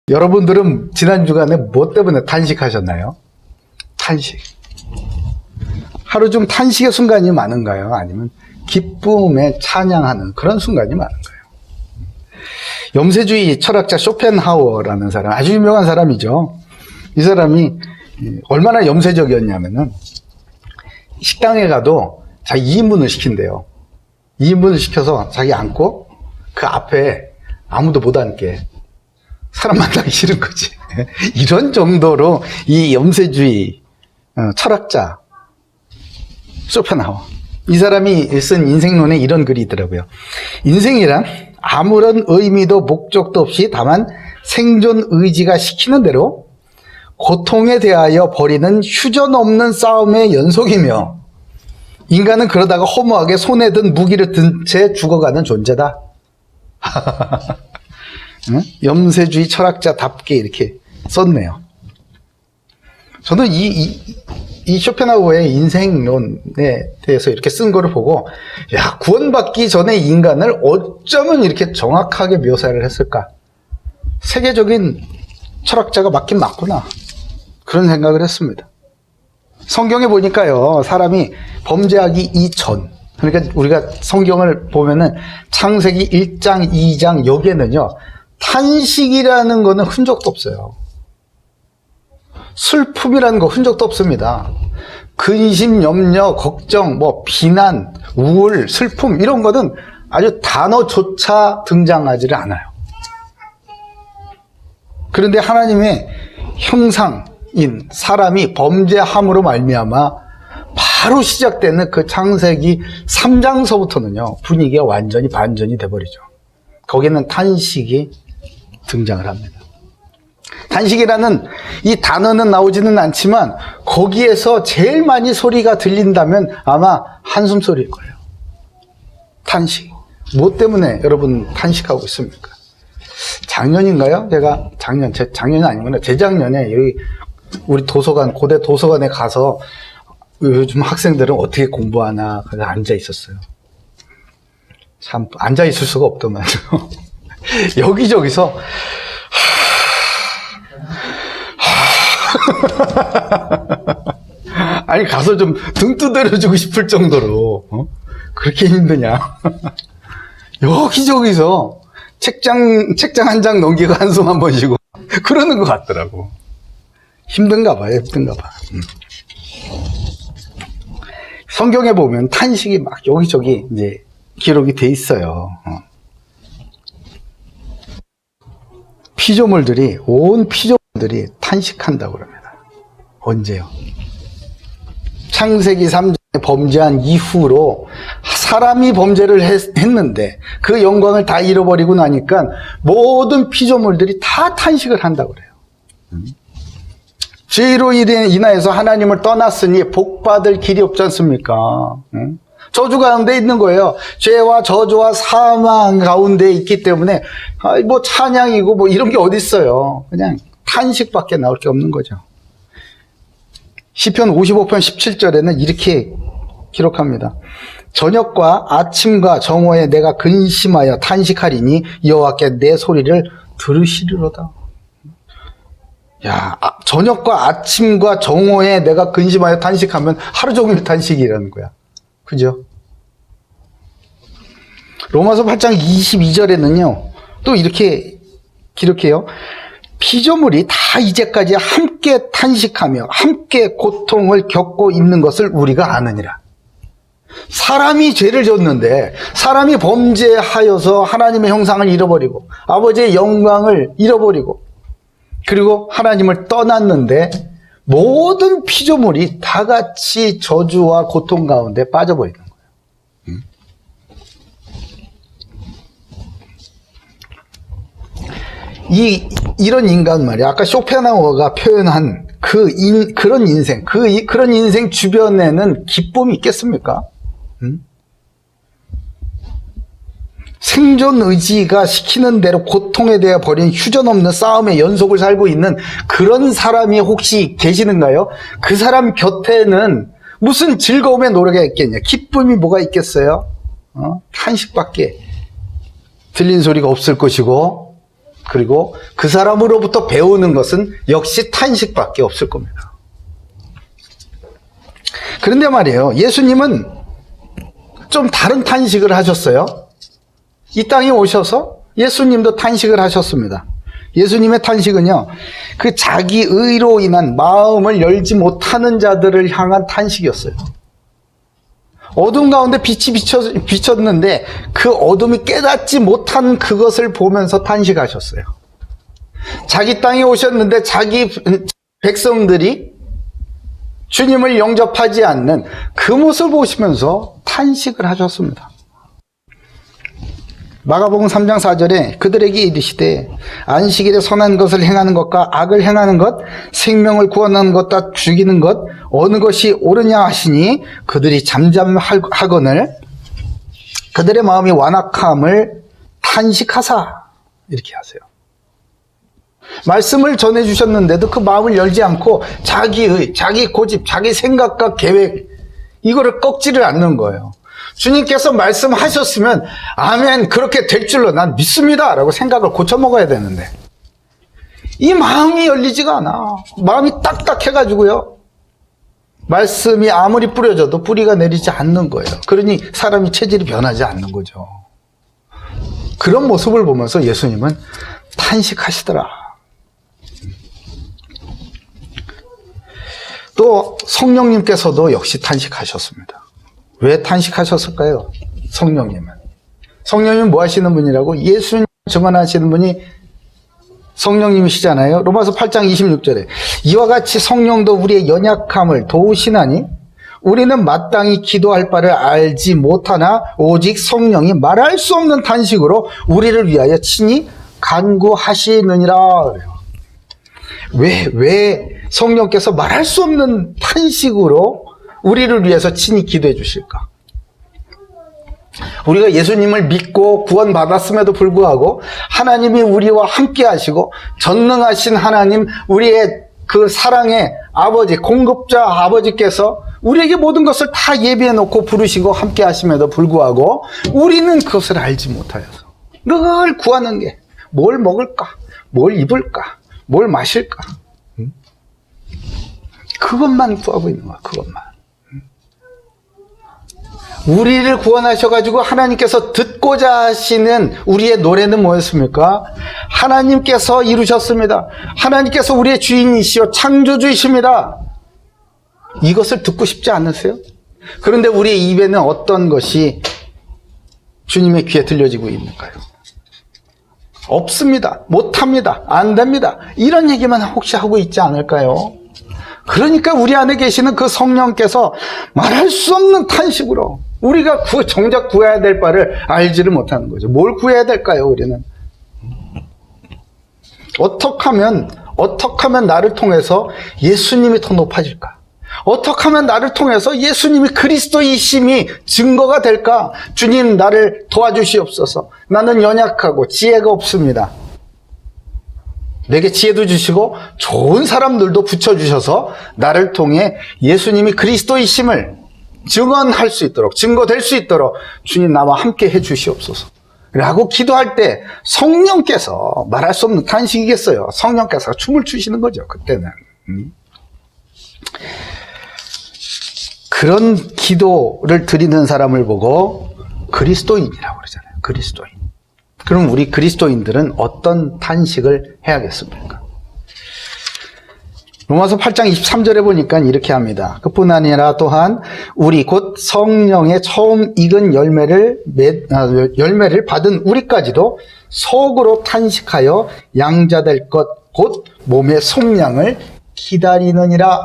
여러분들은 지난 주간에 뭐 때문에 탄식하셨나요? 탄식. 하루 중 탄식의 순간이 많은가요? 아니면 기쁨에 찬양하는 그런 순간이 많은가요? 염세주의 철학자 쇼펜하우어라는 사람, 아주 유명한 사람이죠. 이 사람이 얼마나 염세적이었냐면은 식당에 가도 자기 2인분을 시킨대요. 2인분을 시켜서 자기 앉고 그 앞에 아무도 못 앉게. 사람 만나기 싫은 거지. 이런 정도로 이 염세주의 철학자 쇼펜하우어, 이 사람이 쓴 인생론에 이런 글이 있더라고요. 인생이란 아무런 의미도 목적도 없이 다만 생존 의지가 시키는 대로 고통에 대하여 벌이는 휴전 없는 싸움의 연속이며, 인간은 그러다가 허무하게 손에 든 무기를 든 채 죽어가는 존재다. 응? 염세주의 철학자답게 이렇게 썼네요. 저는 이 쇼펜하우어의 인생론에 대해서 이렇게 쓴 거를 보고, 야, 구원받기 전에 인간을 어쩌면 이렇게 정확하게 묘사를 했을까? 세계적인 철학자가 맞긴 맞구나. 그런 생각을 했습니다. 성경에 보니까요, 사람이 범죄하기 이전, 그러니까 우리가 성경을 보면은 창세기 1장, 2장 여기에는요, 탄식이라는 거는 흔적도 없어요. 슬픔이라는 거 흔적도 없습니다. 근심, 염려, 걱정, 비난, 우울, 슬픔 이런 거는 아주 단어조차 등장하지를 않아요. 그런데 하나님의 형상인 사람이 범죄함으로 말미암아 바로 시작되는 그 창세기 3장서부터는요, 분위기가 완전히 반전이 돼버리죠. 거기는 탄식이 등장을 합니다. 탄식이라는 이 단어는 나오지는 않지만 거기에서 제일 많이 소리가 들린다면 아마 한숨 소리일 거예요. 탄식. 뭐 때문에 여러분 탄식하고 있습니까? 작년인가요? 제가 작년이 아니구나. 재작년에 여기 우리 도서관, 고대 도서관에 가서 요즘 학생들은 어떻게 공부하나 그래서 앉아 있었어요. 참 앉아 있을 수가 없더만요. 여기저기서 아니 가서 좀 등 두드려주고 싶을 정도로 그렇게 힘드냐. 여기저기서 책장 한 장 넘기고 한숨 한 번 쉬고 그러는 것 같더라고. 힘든가 봐요. 성경에 보면 탄식이 막 여기저기 이제 기록이 돼 있어요. 온 피조물들이 탄식한다고 그럽니다. 언제요? 창세기 3장에 범죄한 이후로 사람이 범죄를 했는데 그 영광을 다 잃어버리고 나니까 모든 피조물들이 다 탄식을 한다고 그래요. 죄로 인하여서 하나님을 떠났으니 복받을 길이 없지 않습니까? 저주 가운데 있는 거예요. 죄와 저주와 사망 가운데 있기 때문에 찬양이고 이런 게 어디 있어요. 그냥 탄식밖에 나올 게 없는 거죠. 시편 55편 17절에는 이렇게 기록합니다. 저녁과 아침과 정오에 내가 근심하여 탄식하리니 여호와께 내 소리를 들으시리로다. 야, 저녁과 아침과 정오에 내가 근심하여 탄식하면 하루 종일 탄식이라는 거야. 그죠? 로마서 8장 22절에는요, 또 이렇게 기록해요. 피조물이 다 이제까지 함께 탄식하며 함께 고통을 겪고 있는 것을 우리가 아느니라. 사람이 죄를 졌는데, 사람이 범죄하여서 하나님의 형상을 잃어버리고 아버지의 영광을 잃어버리고 그리고 하나님을 떠났는데 모든 피조물이 다 같이 저주와 고통 가운데 빠져버리는 거예요. 이런 인간 말이야. 아까 쇼펜하우어가 표현한 그런 인생, 그런 인생 주변에는 기쁨이 있겠습니까? 생존 의지가 시키는 대로 고통에 대해 벌인 휴전 없는 싸움의 연속을 살고 있는 그런 사람이 혹시 계시는가요? 그 사람 곁에는 무슨 즐거움의 노래가 있겠냐? 기쁨이 뭐가 있겠어요? 탄식밖에 들린 소리가 없을 것이고, 그리고 그 사람으로부터 배우는 것은 역시 탄식밖에 없을 겁니다. 그런데 말이에요, 예수님은 좀 다른 탄식을 하셨어요. 이 땅에 오셔서 예수님도 탄식을 하셨습니다. 예수님의 탄식은요, 그 자기 의로 인한 마음을 열지 못하는 자들을 향한 탄식이었어요. 어둠 가운데 빛이 비쳤는데 그 어둠이 깨닫지 못한 그것을 보면서 탄식하셨어요. 자기 땅에 오셨는데 자기 백성들이 주님을 영접하지 않는 그 모습을 보시면서 탄식을 하셨습니다. 마가복음 3장 4절에 그들에게 이르시되 안식일에 선한 것을 행하는 것과 악을 행하는 것, 생명을 구원하는 것과 죽이는 것 어느 것이 옳으냐 하시니 그들이 잠잠하거늘 그들의 마음이 완악함을 탄식하사, 이렇게 하세요. 말씀을 전해주셨는데도 그 마음을 열지 않고 자기의, 자기 고집, 자기 생각과 계획, 이거를 꺾지를 않는 거예요. 주님께서 말씀하셨으면 아멘, 그렇게 될 줄로 난 믿습니다 라고 생각을 고쳐먹어야 되는데 이 마음이 열리지가 않아. 마음이 딱딱해가지고요, 말씀이 아무리 뿌려져도 뿌리가 내리지 않는 거예요. 그러니 사람이 체질이 변하지 않는 거죠. 그런 모습을 보면서 예수님은 탄식하시더라. 또 성령님께서도 역시 탄식하셨습니다. 왜 탄식하셨을까요? 성령님은 뭐 하시는 분이라고? 예수님 증언하시는 분이 성령님이시잖아요. 로마서 8장 26절에 이와 같이 성령도 우리의 연약함을 도우시나니 우리는 마땅히 기도할 바를 알지 못하나 오직 성령이 말할 수 없는 탄식으로 우리를 위하여 친히 간구하시느니라. 왜 성령께서 말할 수 없는 탄식으로 우리를 위해서 친히 기도해 주실까? 우리가 예수님을 믿고 구원받았음에도 불구하고 하나님이 우리와 함께 하시고 전능하신 하나님, 우리의 그 사랑의 아버지, 공급자 아버지께서 우리에게 모든 것을 다 예비해 놓고 부르시고 함께 하심에도 불구하고 우리는 그것을 알지 못하여서 늘 구하는 게 뭘 먹을까? 뭘 입을까? 뭘 마실까? 그것만 구하고 있는 거야, 그것만. 우리를 구원하셔가지고 하나님께서 듣고자 하시는 우리의 노래는 뭐였습니까? 하나님께서 이루셨습니다. 하나님께서 우리의 주인이시오 창조주이십니다. 이것을 듣고 싶지 않으세요? 그런데 우리의 입에는 어떤 것이 주님의 귀에 들려지고 있는가요? 없습니다. 못합니다. 안 됩니다. 이런 얘기만 혹시 하고 있지 않을까요? 그러니까 우리 안에 계시는 그 성령께서 말할 수 없는 탄식으로 우리가 정작 구해야 될 바를 알지를 못하는 거죠. 뭘 구해야 될까요, 우리는? 어떻게 하면 나를 통해서 예수님이 더 높아질까? 어떻게 하면 나를 통해서 예수님이 그리스도이심이 증거가 될까? 주님, 나를 도와주시옵소서. 나는 연약하고 지혜가 없습니다. 내게 지혜도 주시고 좋은 사람들도 붙여주셔서 나를 통해 예수님이 그리스도이심을 증언할 수 있도록, 증거될 수 있도록 주님 나와 함께 해 주시옵소서 라고 기도할 때 성령께서, 말할 수 없는 탄식이겠어요, 성령께서 춤을 추시는 거죠, 그때는. 그런 기도를 드리는 사람을 보고 그리스도인이라고 그러잖아요. 그리스도인. 그럼 우리 그리스도인들은 어떤 탄식을 해야겠습니까? 로마서 8장 23절에 보니까 이렇게 합니다. 그뿐 아니라 또한 우리 곧 성령의 처음 익은 열매를 받은 우리까지도 속으로 탄식하여 양자될 것 곧 몸의 속량을 기다리느니라,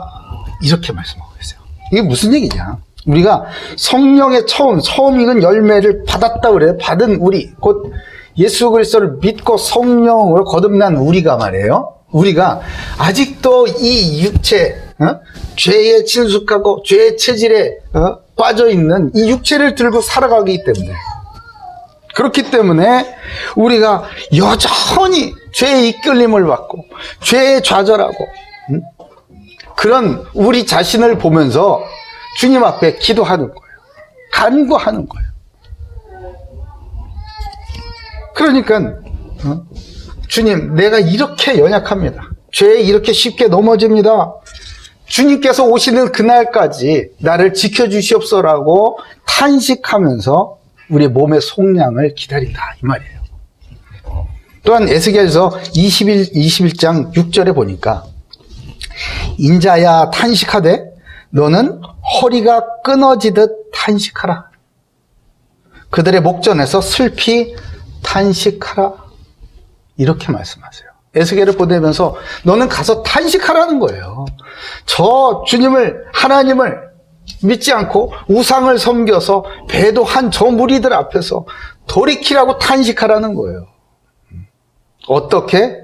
이렇게 말씀하고 계세요. 이게 무슨 얘기냐? 우리가 성령의 처음 익은 열매를 받았다 그래요. 받은 우리, 곧 예수 그리스도를 믿고 성령으로 거듭난 우리가 말이에요. 우리가 아직도 이 육체, 죄에 친숙하고 죄의 체질에 빠져있는 이 육체를 들고 살아가기 때문에, 그렇기 때문에 우리가 여전히 죄의 이끌림을 받고 죄에 좌절하고 그런 우리 자신을 보면서 주님 앞에 기도하는 거예요. 간구하는 거예요. 그러니까 주님, 내가 이렇게 연약합니다. 죄에 이렇게 쉽게 넘어집니다. 주님께서 오시는 그날까지 나를 지켜주시옵소라고 탄식하면서 우리 몸의 속량을 기다린다, 이 말이에요. 또한 에스겔서 21장 6절에 보니까 인자야 탄식하되 너는 허리가 끊어지듯 탄식하라. 그들의 목전에서 슬피 탄식하라. 이렇게 말씀하세요. 에스겔을 보내면서 너는 가서 탄식하라는 거예요. 저 주님을, 하나님을 믿지 않고 우상을 섬겨서 배도한 저 무리들 앞에서 돌이키라고 탄식하라는 거예요. 어떻게?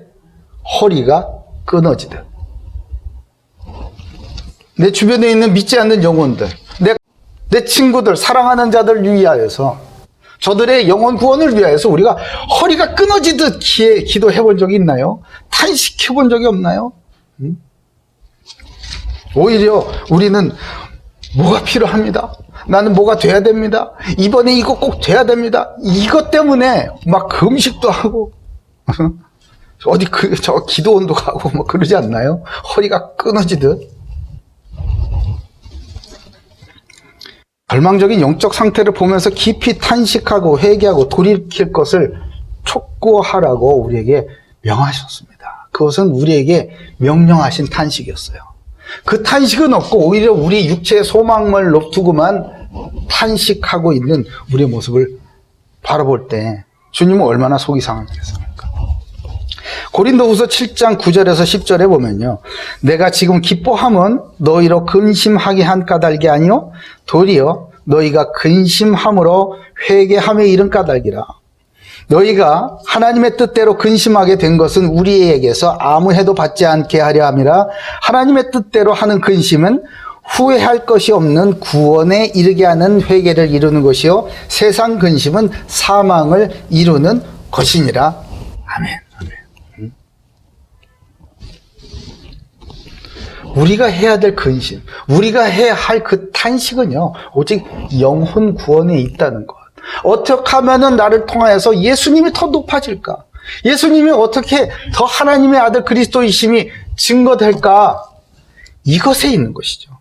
허리가 끊어지듯. 내 주변에 있는 믿지 않는 영혼들, 내 친구들, 사랑하는 자들 위하여서, 저들의 영혼 구원을 위하여서 우리가 허리가 끊어지듯 기도해 본 적이 있나요? 탄식해 본 적이 없나요? 오히려 우리는 뭐가 필요합니다. 나는 뭐가 돼야 됩니다. 이번에 이거 꼭 돼야 됩니다. 이것 때문에 막 금식도 하고 어디 저 기도원도 가고 뭐 그러지 않나요? 허리가 끊어지듯. 절망적인 영적 상태를 보면서 깊이 탄식하고 회개하고 돌이킬 것을 촉구하라고 우리에게 명하셨습니다. 그것은 우리에게 명령하신 탄식이었어요. 그 탄식은 없고 오히려 우리 육체의 소망을 높두고만 탄식하고 있는 우리의 모습을 바라볼 때 주님은 얼마나 속이 상하겠습니까? 고린도후서 7장 9절에서 10절에 보면요, 내가 지금 기뻐함은 너희로 근심하게 한 까닭이 아니요 도리어 너희가 근심함으로 회개함에 이른 까닭이라. 너희가 하나님의 뜻대로 근심하게 된 것은 우리에게서 아무 해도 받지 않게 하려 함이라. 하나님의 뜻대로 하는 근심은 후회할 것이 없는 구원에 이르게 하는 회개를 이루는 것이요 세상 근심은 사망을 이루는 것이니라. 아멘. 우리가 해야 될 근심, 우리가 해야 할 그 탄식은요, 오직 영혼 구원에 있다는 것. 어떻게 하면은 나를 통하여서 예수님이 더 높아질까? 예수님이 어떻게 더 하나님의 아들 그리스도이심이 증거될까? 이것에 있는 것이죠.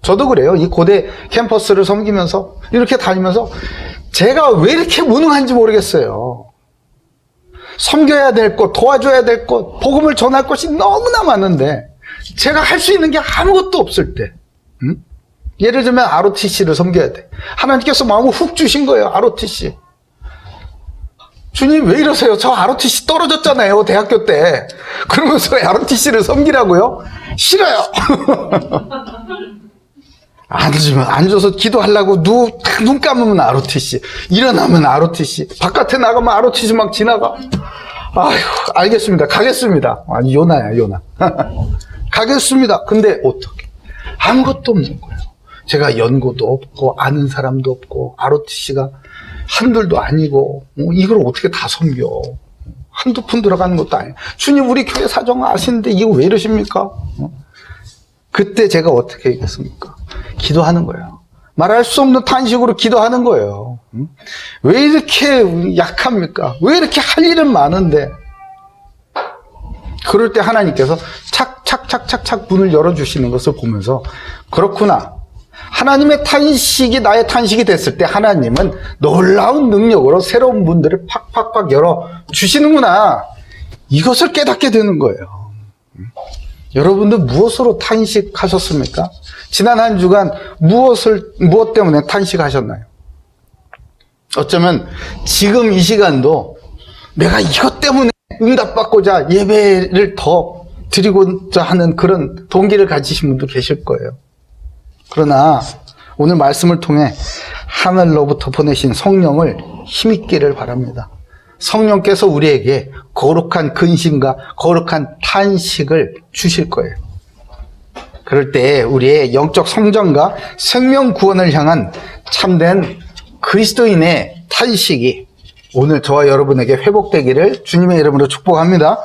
저도 그래요. 이 고대 캠퍼스를 섬기면서 이렇게 다니면서 제가 왜 이렇게 무능한지 모르겠어요. 섬겨야 될 것, 도와줘야 될 것, 복음을 전할 것이 너무나 많은데 제가 할 수 있는 게 아무것도 없을 때, 예를 들면 ROTC를 섬겨야 돼. 하나님께서 마음을 훅 주신 거예요. ROTC. 주님 왜 이러세요? 저 ROTC 떨어졌잖아요, 대학교 때. 그러면서 ROTC를 섬기라고요? 싫어요. 앉아서 기도하려고 눈 감으면 ROTC, 일어나면 ROTC, 바깥에 나가면 ROTC 막 지나가. 아휴, 알겠습니다. 가겠습니다. 아니, 요나야, 요나. 가겠습니다. 근데 어떻게? 아무것도 없는 거예요. 제가 연고도 없고 아는 사람도 없고 ROTC가 한둘도 아니고 이걸 어떻게 다 섬겨? 한두 푼 들어가는 것도 아니에요. 주님 우리 교회 사정 아시는데 이거 왜 이러십니까? 그때 제가 어떻게 했겠습니까? 기도하는 거예요. 말할 수 없는 탄식으로 기도하는 거예요. 왜 이렇게 약합니까? 왜 이렇게 할 일은 많은데? 그럴 때 하나님께서 착착착착착 문을 열어주시는 것을 보면서 그렇구나. 하나님의 탄식이 나의 탄식이 됐을 때 하나님은 놀라운 능력으로 새로운 문들을 팍팍팍 열어주시는구나. 이것을 깨닫게 되는 거예요. 여러분들 무엇으로 탄식하셨습니까? 지난 한 주간 무엇 때문에 탄식하셨나요? 어쩌면 지금 이 시간도 내가 이것 때문에 응답받고자 예배를 더 드리고자 하는 그런 동기를 가지신 분도 계실 거예요. 그러나 오늘 말씀을 통해 하늘로부터 보내신 성령을 힘있기를 바랍니다. 성령께서 우리에게 거룩한 근심과 거룩한 탄식을 주실 거예요. 그럴 때 우리의 영적 성장과 생명 구원을 향한 참된 그리스도인의 탄식이 오늘 저와 여러분에게 회복되기를 주님의 이름으로 축복합니다.